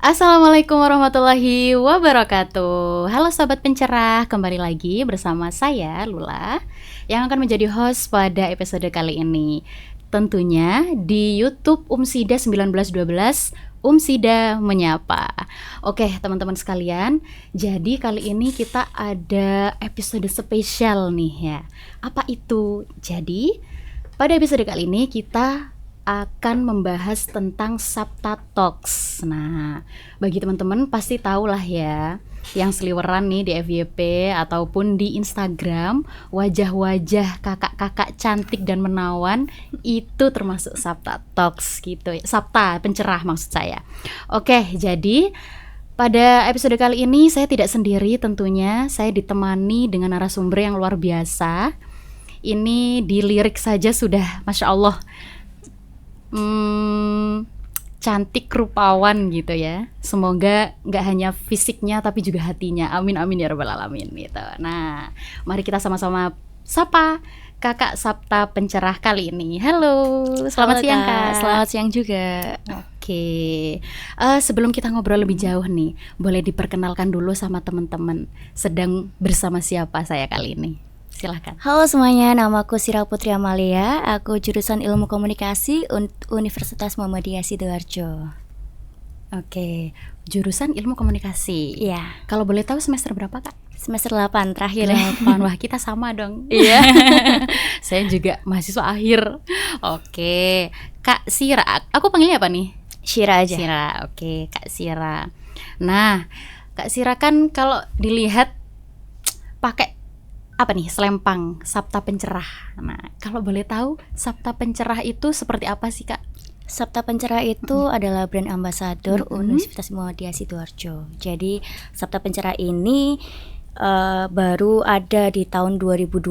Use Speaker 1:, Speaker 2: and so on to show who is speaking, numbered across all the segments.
Speaker 1: Assalamualaikum warahmatullahi wabarakatuh. Halo sahabat pencerah, kembali lagi bersama saya Lula yang akan menjadi host pada episode kali ini. Tentunya di YouTube Umsida 1912, Umsida Menyapa. Oke teman-teman sekalian, jadi kali ini kita ada episode spesial nih ya. Apa itu? Jadi pada episode kali ini kita akan membahas tentang Sabta Talks. Nah, bagi teman-teman pasti tahu lah ya, yang seliweran nih di FYP ataupun di Instagram, wajah-wajah kakak-kakak cantik dan menawan itu termasuk Sabta Talks gitu ya. Sabta pencerah maksud saya. Oke, jadi pada episode kali ini saya tidak sendiri tentunya, saya ditemani dengan narasumber yang luar biasa. Ini di lirik saja sudah Masya Allah cantik rupawan gitu ya. Semoga gak hanya fisiknya tapi juga hatinya. Amin amin ya rabbal alamin gitu. Nah, mari kita sama-sama sapa Kakak Sabta pencerah kali ini. Halo, selamat siang Kak.
Speaker 2: Selamat siang juga.
Speaker 1: Oke, sebelum kita ngobrol lebih jauh nih, boleh diperkenalkan dulu sama teman-teman. Sedang bersama siapa saya kali ini? Silahkan.
Speaker 2: Halo semuanya, namaku Sira Putri Amalia. Aku jurusan Ilmu Komunikasi Universitas Muhammadiyah Sidoarjo.
Speaker 1: Oke, jurusan Ilmu Komunikasi.
Speaker 2: Iya.
Speaker 1: Kalau boleh tahu semester berapa Kak?
Speaker 2: Semester 8 terakhir.
Speaker 1: 8. Wah, kita sama dong.
Speaker 2: Iya.
Speaker 1: Saya juga mahasiswa akhir. Oke, Kak Sira. Aku panggilnya apa nih?
Speaker 2: Syira aja.
Speaker 1: Sira. Oke, Kak Sira. Nah, Kak Sira kan kalau dilihat pakai apa nih, selempang Sabta Pencerah. Nah, kalau boleh tahu Sabta Pencerah itu seperti apa sih Kak?
Speaker 2: Sabta Pencerah itu adalah brand ambassador Universitas Muhammadiyah Sidoarjo. Jadi Sabta Pencerah ini baru ada di tahun 2025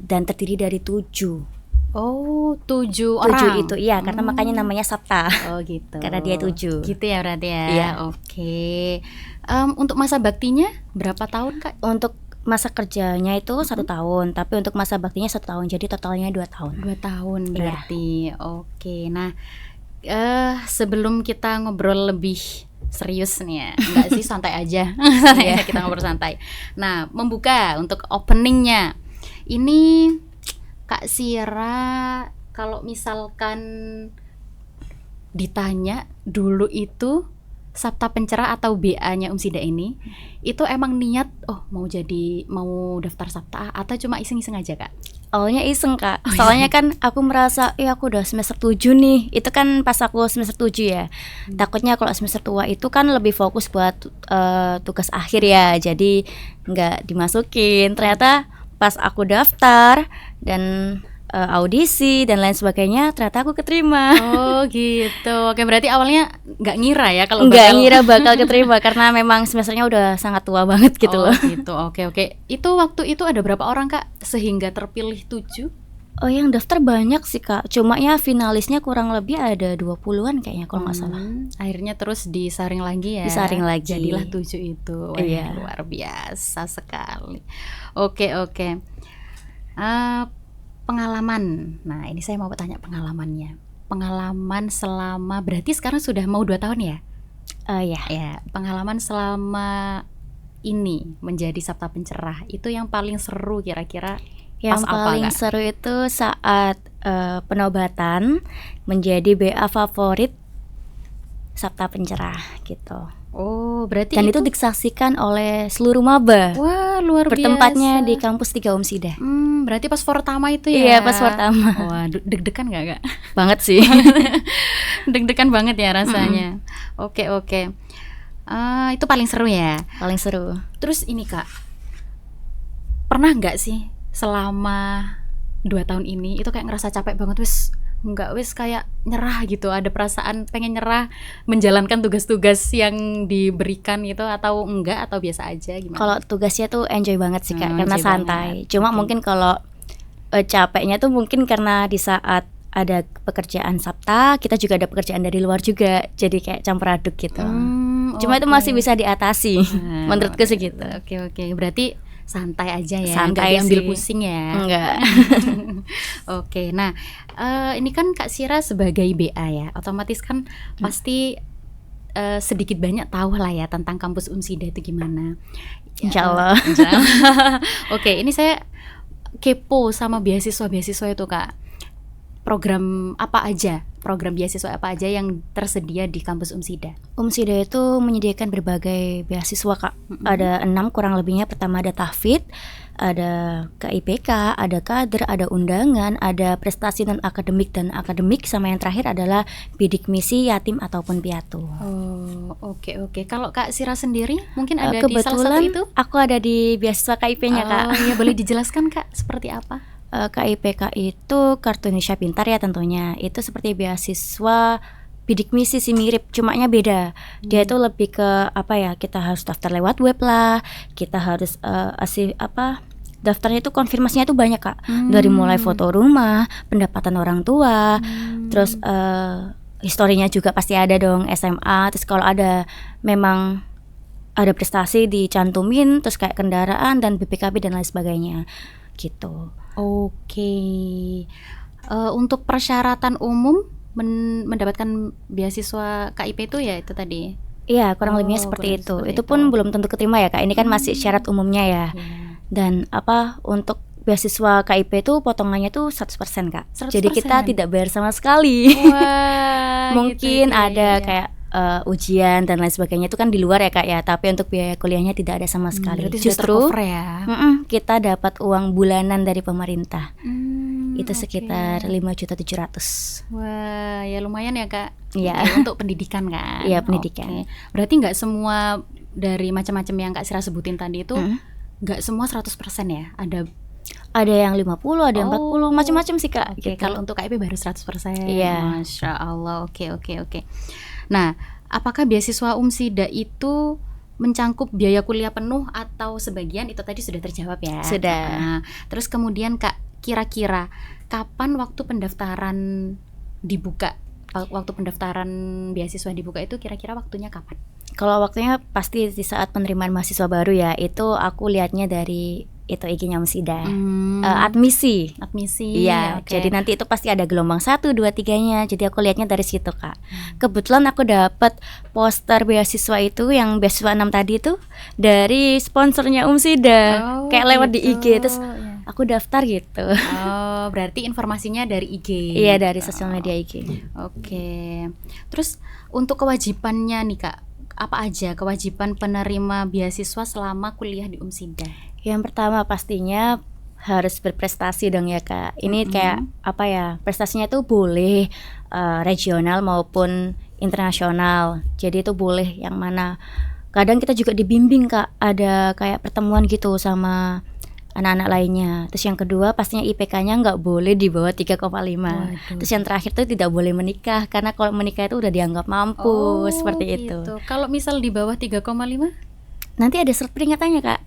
Speaker 2: dan terdiri dari 7.
Speaker 1: Oh, 7
Speaker 2: orang.
Speaker 1: 7
Speaker 2: itu, iya, karena makanya namanya Sabta.
Speaker 1: Oh gitu.
Speaker 2: Karena dia 7.
Speaker 1: Gitu ya berarti ya.
Speaker 2: Iya.
Speaker 1: Oke. Untuk masa baktinya berapa tahun Kak?
Speaker 2: Untuk masa kerjanya itu 1 tahun, tapi untuk masa baktinya 1 tahun, jadi totalnya 2 tahun.
Speaker 1: 2 tahun berarti. Oke. Nah, sebelum kita ngobrol lebih serius nih ya, enggak sih, santai aja. Santai aja, kita ngobrol santai. Nah, membuka untuk openingnya, ini Kak Sira kalau misalkan ditanya dulu itu Sabta Pencerah atau BA-nya Umsida ini, itu emang niat mau daftar Sabta atau cuma iseng-iseng aja Kak?
Speaker 2: Awalnya iseng Kak, soalnya kan aku merasa aku udah semester 7 nih. Itu kan pas aku semester 7 ya. Takutnya kalau semester tua itu kan lebih fokus buat tugas akhir ya, jadi nggak dimasukin. Ternyata pas aku daftar dan audisi dan lain sebagainya, ternyata aku keterima.
Speaker 1: Oh gitu. Oke, berarti awalnya nggak ngira ya kalau
Speaker 2: nggak ngira bakal keterima karena memang semesternya udah sangat tua banget gitu loh.
Speaker 1: Gitu. Oke. Itu waktu itu ada berapa orang Kak sehingga terpilih 7?
Speaker 2: Oh, yang daftar banyak sih Kak. Cuma ya finalisnya kurang lebih ada 20-an kayaknya kalau nggak salah.
Speaker 1: Akhirnya terus disaring lagi ya.
Speaker 2: Disaring lagi.
Speaker 1: Jadilah 7 itu. Wah,
Speaker 2: iya.
Speaker 1: Luar biasa sekali. Oke. Pengalaman. Nah, ini saya mau tanya pengalamannya. Pengalaman selama, berarti sekarang sudah mau 2 tahun ya? Ya, pengalaman selama ini menjadi Sabta Pencerah itu yang paling seru kira-kira
Speaker 2: Yang
Speaker 1: pas apa
Speaker 2: paling
Speaker 1: Kak?
Speaker 2: seru itu saat penobatan menjadi BA favorit Sabta Pencerah gitu.
Speaker 1: Oh, berarti
Speaker 2: Dan itu disaksikan oleh seluruh maba.
Speaker 1: Wah, luar biasa.
Speaker 2: Bertempatnya di kampus 3 Umsida.
Speaker 1: Berarti pas pertama itu ya?
Speaker 2: Iya, pas pertama.
Speaker 1: Wah, deg-degan gak Kak?
Speaker 2: Banget sih.
Speaker 1: Deg-degan banget ya rasanya. Oke. Itu paling seru ya?
Speaker 2: Paling seru.
Speaker 1: Terus ini Kak, pernah gak sih selama 2 tahun ini itu kayak ngerasa capek banget, wis kayak nyerah gitu, ada perasaan pengen nyerah menjalankan tugas-tugas yang diberikan itu, atau enggak, atau biasa aja gimana?
Speaker 2: Kalau tugasnya tuh enjoy banget sih Kak, karena
Speaker 1: enjoy
Speaker 2: santai.
Speaker 1: banget.
Speaker 2: Cuma mungkin kalau capeknya tuh mungkin karena di saat ada pekerjaan Sabta, kita juga ada pekerjaan dari luar juga, jadi kayak campur aduk gitu. Cuma itu masih bisa diatasi, menurutku sih gitu.
Speaker 1: Oke. Berarti santai aja ya,
Speaker 2: santai,
Speaker 1: nggak diambil
Speaker 2: sih.
Speaker 1: Pusing ya.
Speaker 2: Enggak.
Speaker 1: Oke, nah ini kan Kak Sira sebagai BA ya, otomatis kan pasti sedikit banyak tahu lah ya tentang kampus Unsida itu gimana.
Speaker 2: Insya Allah.
Speaker 1: Insya Allah. Oke, ini saya kepo sama beasiswa itu Kak. Program beasiswa apa aja yang tersedia di kampus Unsida?
Speaker 2: Unsida itu menyediakan berbagai beasiswa Kak. Ada 6 kurang lebihnya. Pertama ada tahfidz, ada KIPK, ada kader, ada undangan, ada prestasi non akademik dan akademik, sama yang terakhir adalah bidik misi yatim ataupun piatu.
Speaker 1: Oh, oke. Kalau Kak Sira sendiri mungkin ada di salah satu
Speaker 2: Kebetulan
Speaker 1: itu?
Speaker 2: aku ada di beasiswa KIP-nya Kak.
Speaker 1: Oh, ya boleh dijelaskan Kak seperti apa?
Speaker 2: KIPK itu Kartu Indonesia Pintar ya tentunya. Itu seperti beasiswa bidik misi sih, mirip, cumanya beda. Dia itu lebih ke apa ya? Kita harus daftar lewat web lah. Kita harus daftarnya itu konfirmasinya itu banyak Kak. Dari mulai foto rumah, pendapatan orang tua, terus historinya juga pasti ada dong, SMA. Terus kalau ada memang ada prestasi dicantumin, terus kayak kendaraan dan BPKB dan lain sebagainya gitu.
Speaker 1: Oke. Untuk persyaratan umum mendapatkan beasiswa KIP itu ya itu tadi.
Speaker 2: Iya, kurang lebihnya seperti itu.
Speaker 1: seperti
Speaker 2: Itu pun belum tentu keterima ya Kak. Ini kan masih syarat umumnya ya.
Speaker 1: Yeah.
Speaker 2: Dan untuk beasiswa KIP itu potongannya tuh 100% Kak.
Speaker 1: 100%.
Speaker 2: Jadi kita tidak bayar sama sekali.
Speaker 1: Wah,
Speaker 2: Mungkin
Speaker 1: gitu,
Speaker 2: ada
Speaker 1: iya.
Speaker 2: kayak ujian dan lain sebagainya itu kan di luar ya Kak ya. Tapi untuk biaya kuliahnya tidak ada sama sekali.
Speaker 1: Berarti sudah
Speaker 2: Justru
Speaker 1: tercover ya.
Speaker 2: kita dapat uang bulanan dari pemerintah. Itu
Speaker 1: Oke.
Speaker 2: sekitar 5.700.000.
Speaker 1: Wah, ya lumayan ya Kak.
Speaker 2: Iya.
Speaker 1: Oke, untuk pendidikan kan.
Speaker 2: Iya, pendidikan.
Speaker 1: Oke. Berarti nggak semua dari macam-macam yang Kak Sira sebutin tadi itu nggak semua 100% ya.
Speaker 2: Ada yang 50, ada yang 40, macam-macam sih Kak.
Speaker 1: Oke,
Speaker 2: Gitu.
Speaker 1: kalau untuk KIP baru 100%.
Speaker 2: Iya.
Speaker 1: Masya Allah. Oke. Nah, apakah beasiswa Unsida itu mencangkup biaya kuliah penuh atau sebagian? Itu tadi sudah terjawab ya.
Speaker 2: Sudah.
Speaker 1: Nah, terus kemudian Kak, kira-kira kapan waktu pendaftaran dibuka? Waktu pendaftaran beasiswa dibuka itu kira-kira waktunya kapan?
Speaker 2: Kalau waktunya pasti di saat penerimaan mahasiswa baru ya. Itu aku lihatnya dari itu IG-nya Unsida. Admisi. Iya,
Speaker 1: oke.
Speaker 2: jadi nanti itu pasti ada gelombang 1, 2, 3-nya. Jadi aku lihatnya dari situ Kak. Kebetulan aku dapat poster beasiswa itu yang beasiswa 6 tadi itu dari sponsornya Unsida. Kayak lewat di IG, terus aku daftar gitu.
Speaker 1: Oh, berarti informasinya dari IG.
Speaker 2: Iya, dari sosial media IG.
Speaker 1: Oke. Terus untuk kewajibannya nih Kak, apa aja kewajiban penerima beasiswa selama kuliah di Unsida?
Speaker 2: Yang pertama pastinya harus berprestasi dong ya Kak. Ini kayak apa ya? Prestasinya itu boleh regional maupun internasional. Jadi itu boleh yang mana. Kadang kita juga dibimbing Kak. Ada kayak pertemuan gitu sama anak-anak lainnya. Terus yang kedua pastinya IPK-nya nggak boleh di bawah 3,5. Terus yang terakhir tuh tidak boleh menikah, karena kalau menikah itu udah dianggap mampu, seperti itu.
Speaker 1: Kalau misal di bawah 3,5?
Speaker 2: Nanti ada surat peringatannya Kak.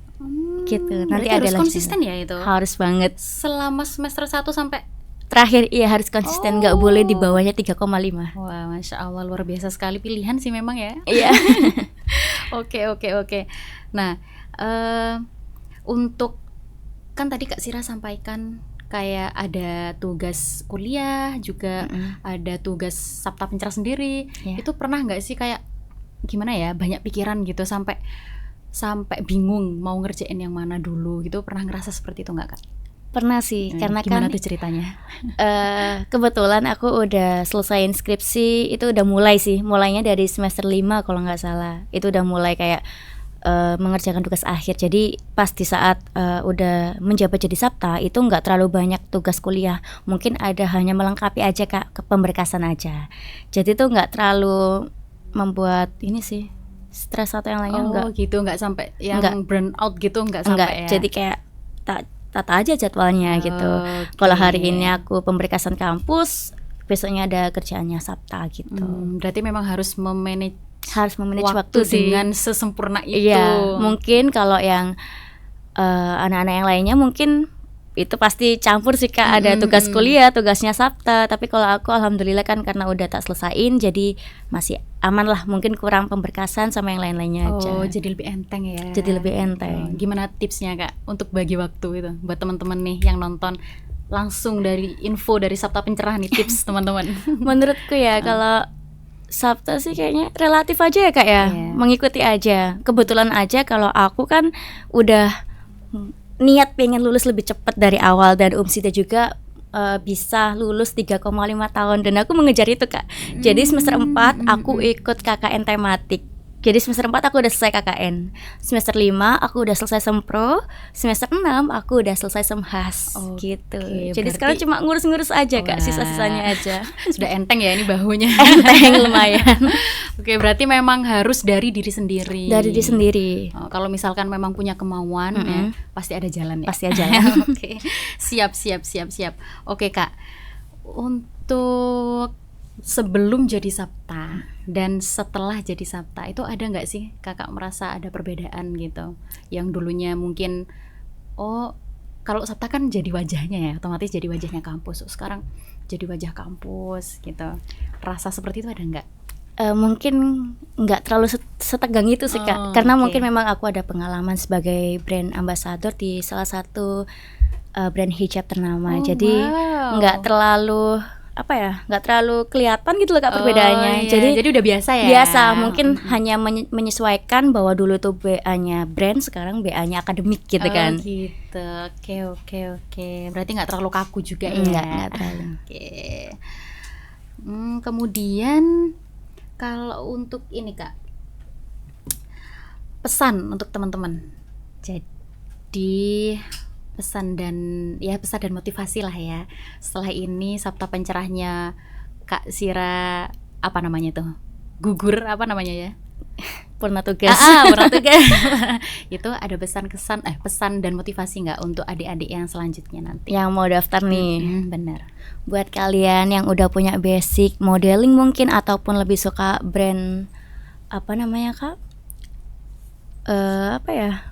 Speaker 2: Gitu. Nanti ada
Speaker 1: harus
Speaker 2: lanjutannya.
Speaker 1: konsisten ya itu.
Speaker 2: Harus banget.
Speaker 1: Selama semester 1 sampai
Speaker 2: Terakhir iya harus konsisten, nggak boleh di bawahnya 3,5.
Speaker 1: Wah, Masya Allah, luar biasa sekali pilihan sih memang ya.
Speaker 2: Iya.
Speaker 1: Oke. Nah, untuk kan tadi Kak Sira sampaikan kayak ada tugas kuliah juga, ada tugas Sabta Pencerah sendiri. Itu pernah nggak sih kayak gimana ya, banyak pikiran gitu sampai bingung mau ngerjain yang mana dulu gitu? Pernah ngerasa seperti itu nggak Kak?
Speaker 2: Pernah sih, karena
Speaker 1: gimana
Speaker 2: kan
Speaker 1: tuh ceritanya?
Speaker 2: kebetulan aku udah selesai skripsi, itu udah mulai sih, mulainya dari semester 5 kalau nggak salah. Itu udah mulai kayak mengerjakan tugas akhir. Jadi pas di saat udah menjabat jadi Sabta itu nggak terlalu banyak tugas kuliah. Mungkin ada hanya melengkapi aja Kak, ke pemberkasan aja. Jadi tuh nggak terlalu membuat ini sih stres atau yang lainnya. Enggak
Speaker 1: Gitu, nggak sampai yang burn out gitu, nggak sampai
Speaker 2: enggak.
Speaker 1: ya?
Speaker 2: Jadi kayak tata aja jadwalnya gitu. Kalau hari ini aku pemberkasan kampus, besoknya ada kerjaannya Sabta gitu.
Speaker 1: Berarti memang harus memanage
Speaker 2: waktu sih
Speaker 1: dengan sesempurna itu.
Speaker 2: Iya, mungkin kalau yang anak-anak yang lainnya mungkin itu pasti campur sih Kak, ada tugas kuliah, tugasnya Sabta. Tapi kalau aku alhamdulillah kan karena udah tak selesain, jadi masih aman lah. Mungkin kurang pemberkasan sama yang lain-lainnya aja.
Speaker 1: Oh, jadi lebih enteng ya.
Speaker 2: Jadi lebih enteng.
Speaker 1: Gimana tipsnya Kak untuk bagi waktu itu buat teman-teman nih yang nonton? Langsung dari info dari Sabta Pencerah nih, tips teman-teman.
Speaker 2: Menurutku ya, kalau Sabta sih kayaknya relatif aja ya Kak ya,
Speaker 1: Iya.
Speaker 2: mengikuti aja. Kebetulan aja kalau aku kan udah niat pengen lulus lebih cepat dari awal, dan Sita juga bisa lulus 3,5 tahun, dan aku mengejar itu Kak. Jadi semester 4 aku ikut KKN tematik. Jadi semester 4 aku udah selesai KKN. Semester 5 aku udah selesai sempro. Semester 6 aku udah selesai semhas gitu. Jadi
Speaker 1: berarti-
Speaker 2: sekarang cuma ngurus-ngurus aja Kak,
Speaker 1: Wah.
Speaker 2: sisa-sisanya aja.
Speaker 1: Sudah enteng ya ini bahunya.
Speaker 2: Enteng lumayan.
Speaker 1: Oke, berarti memang harus dari diri sendiri.
Speaker 2: Dari diri sendiri.
Speaker 1: Oh, kalau misalkan memang punya kemauan ya, pasti ada jalan ya.
Speaker 2: Pasti ada jalan.
Speaker 1: Oke. Siap. Oke, Kak. Untuk sebelum jadi Sabta dan setelah jadi Sabta itu ada nggak sih Kakak merasa ada perbedaan gitu? Yang dulunya mungkin kalau Sabta kan jadi wajahnya ya, otomatis jadi wajahnya kampus. Sekarang jadi wajah kampus gitu. Rasa seperti itu ada nggak?
Speaker 2: Mungkin nggak terlalu setegang itu sih Kak, karena
Speaker 1: oke.
Speaker 2: mungkin memang aku ada pengalaman sebagai brand ambassador di salah satu brand hijab ternama. Jadi
Speaker 1: wow.
Speaker 2: nggak terlalu nggak terlalu kelihatan gitu loh Kak perbedaannya.
Speaker 1: Iya. Jadi udah biasa ya.
Speaker 2: Biasa, mungkin hanya menyesuaikan bahwa dulu tuh BA-nya brand, sekarang BA-nya akademik gitu kan.
Speaker 1: Gitu. Oke. Berarti nggak terlalu kaku juga ya.
Speaker 2: Nggak terlalu.
Speaker 1: Oke. Kemudian kalau untuk ini Kak, pesan untuk teman-teman. Jadi pesan dan motivasi lah ya. Setelah ini Sabta pencerahnya Kak Sira, apa namanya tuh? Gugur apa namanya ya?
Speaker 2: Pernah tugas.
Speaker 1: Pernah tugas. Itu ada pesan dan motivasi nggak untuk adik-adik yang selanjutnya nanti?
Speaker 2: Yang mau daftar nih.
Speaker 1: Bener.
Speaker 2: Buat kalian yang udah punya basic modeling mungkin, ataupun lebih suka brand Kak?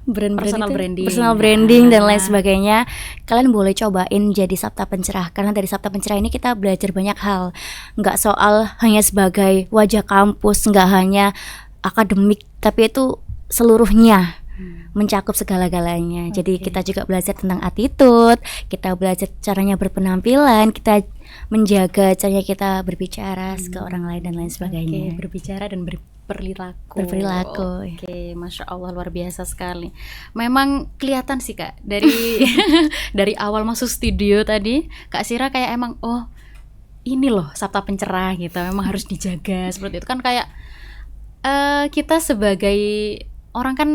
Speaker 2: Brand
Speaker 1: Personal branding.
Speaker 2: personal branding dan lain sebagainya, kalian boleh cobain jadi Sabta Pencerah, karena dari Sabta Pencerah ini kita belajar banyak hal, nggak soal hanya sebagai wajah kampus, nggak hanya akademik, tapi itu seluruhnya, mencakup segala-galanya. Jadi kita juga belajar tentang attitude, kita belajar caranya berpenampilan, kita menjaga caranya kita berbicara ke orang lain dan lain sebagainya.
Speaker 1: Oke, berbicara dan berperilaku. Oke, Masya Allah, luar biasa sekali. Memang kelihatan sih Kak dari dari awal masuk studio tadi, Kak Sira kayak emang ini loh Sabta Pencerah gitu. Memang harus dijaga seperti itu kan, kayak kita sebagai orang kan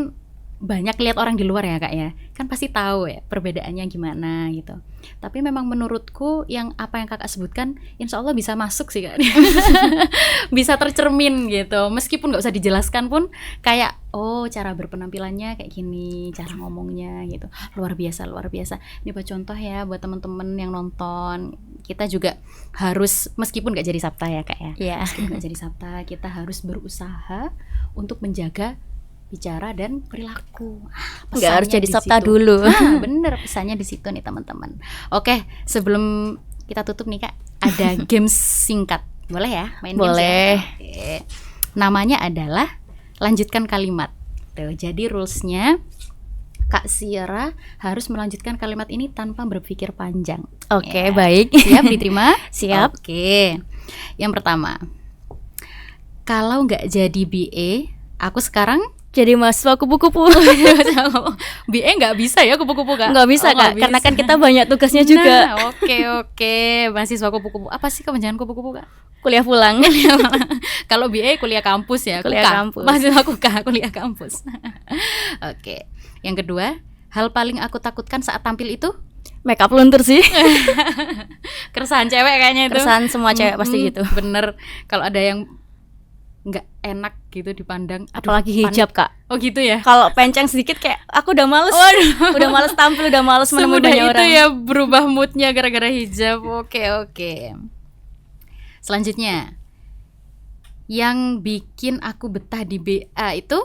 Speaker 1: banyak lihat orang di luar ya Kak ya, kan pasti tahu ya perbedaannya gimana gitu. Tapi memang menurutku yang apa yang Kakak sebutkan insya Allah bisa masuk sih Kak. Bisa tercermin gitu, meskipun nggak usah dijelaskan pun kayak cara berpenampilannya kayak gini, cara ngomongnya gitu. Luar biasa. Ini buat contoh ya buat teman-teman yang nonton. Kita juga harus, meskipun nggak jadi Sabta ya Kak ya, meskipun nggak jadi Sabta, kita harus berusaha untuk menjaga bicara dan perilaku.
Speaker 2: Nggak harus jadi
Speaker 1: di
Speaker 2: Sabta
Speaker 1: situ.
Speaker 2: dulu.
Speaker 1: Bener, pesannya di situ nih teman-teman. Oke, sebelum kita tutup nih Kak, ada games singkat. Boleh ya main games
Speaker 2: Boleh.
Speaker 1: ya? Oke. Namanya adalah lanjutkan kalimat. Tuh, jadi rulesnya Kak Sira harus melanjutkan kalimat ini tanpa berpikir panjang.
Speaker 2: Oke,
Speaker 1: Ya.
Speaker 2: baik.
Speaker 1: Siap diterima?
Speaker 2: Siap.
Speaker 1: Oke. Yang pertama, kalau nggak jadi BA, aku sekarang
Speaker 2: Jadi mahasiswa kupu-kupu.
Speaker 1: BA nggak bisa ya kupu-kupu Kak?
Speaker 2: Nggak bisa Kak, karena kan kita banyak tugasnya juga.
Speaker 1: Nah, oke. Mahasiswa kupu-kupu. Apa sih kepanjangan kupu-kupu Kak?
Speaker 2: Kuliah pulang.
Speaker 1: Kalau BA kuliah kampus ya,
Speaker 2: Kuliah
Speaker 1: KUKA.
Speaker 2: kampus.
Speaker 1: Mahasiswa KUKA, kuliah kampus. Oke. Yang kedua, hal paling aku takutkan saat tampil itu
Speaker 2: Makeup luntur sih.
Speaker 1: keresahan cewek kayaknya itu.
Speaker 2: Keresahan semua cewek pasti gitu.
Speaker 1: Bener. Kalau ada yang nggak enak gitu dipandang,
Speaker 2: Apalagi hijab Kak.
Speaker 1: Oh gitu ya.
Speaker 2: Kalau penceng sedikit kayak aku udah males. Udah males tampil, udah males menemui
Speaker 1: Semudah
Speaker 2: banyak
Speaker 1: itu
Speaker 2: orang.
Speaker 1: ya berubah moodnya gara-gara hijab. Oke. Selanjutnya, yang bikin aku betah di BA itu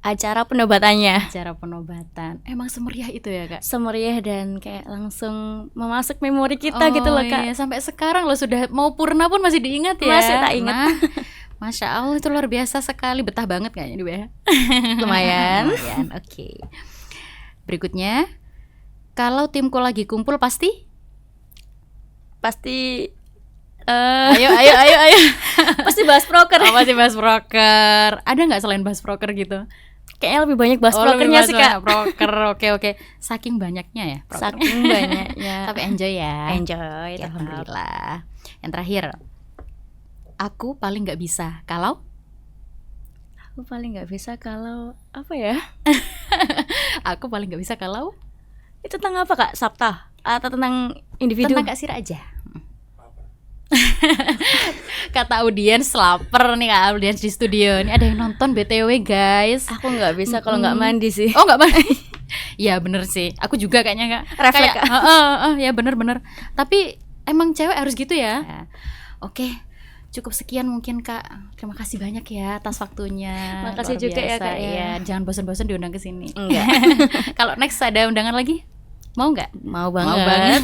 Speaker 2: Acara penobatannya
Speaker 1: acara penobatan. Emang semeriah itu ya Kak?
Speaker 2: semeriah dan kayak langsung memasuk memori kita gitu loh Kak.
Speaker 1: Iya, sampai sekarang loh, sudah mau purna pun masih diingat ya.
Speaker 2: Masih tak ingat.
Speaker 1: Nah, Masya Allah, itu luar biasa sekali, betah banget kayaknya di BA.
Speaker 2: Lumayan.
Speaker 1: Oke. Berikutnya, kalau timku lagi kumpul pasti
Speaker 2: Pasti
Speaker 1: Ayo.
Speaker 2: Pasti bahas broker.
Speaker 1: Oh, masih bahas broker. Ada nggak selain bahas broker gitu?
Speaker 2: Kayaknya lebih banyak bahas
Speaker 1: lebih
Speaker 2: brokernya
Speaker 1: bahas
Speaker 2: sih Kak.
Speaker 1: broker. Oke. Saking banyaknya ya broker.
Speaker 2: Saking banyaknya.
Speaker 1: Tapi enjoy ya.
Speaker 2: Enjoy,
Speaker 1: Oke,
Speaker 2: tetap.
Speaker 1: alhamdulillah. Yang terakhir, aku paling nggak bisa kalau
Speaker 2: Aku paling nggak bisa kalau apa ya?
Speaker 1: aku paling nggak bisa kalau
Speaker 2: Itu tentang apa Kak? Sabta atau tentang individu?
Speaker 1: tentang Kak Sira aja. Kata audiens lapar nih, Kak audiens di studio. Ini ada yang nonton BTW guys.
Speaker 2: Aku nggak bisa kalau nggak mandi sih.
Speaker 1: Oh nggak mandi. Ya bener sih. Aku juga kayaknya Kak.
Speaker 2: Refleks,
Speaker 1: Kayak,
Speaker 2: Kak.
Speaker 1: ya bener. Tapi emang cewek harus gitu ya. Oke. Cukup sekian mungkin Kak. Terima kasih banyak ya atas waktunya.
Speaker 2: Makasih
Speaker 1: Luar
Speaker 2: juga ya,
Speaker 1: biasa,
Speaker 2: Kak, ya.
Speaker 1: Jangan bosan-bosan diundang ke sini.
Speaker 2: Enggak.
Speaker 1: Kalau next ada undangan lagi, mau nggak?
Speaker 2: Mau banget.
Speaker 1: Mau banget.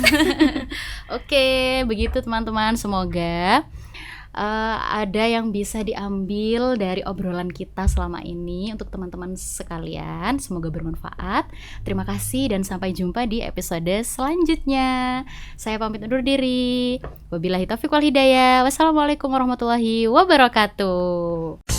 Speaker 1: Oke, begitu teman-teman. Semoga ada yang bisa diambil dari obrolan kita selama ini untuk teman-teman sekalian. Semoga bermanfaat. Terima kasih dan sampai jumpa di episode selanjutnya. Saya pamit undur diri. Wabillahi taufiq wal hidayah. Wassalamualaikum warahmatullahi wabarakatuh.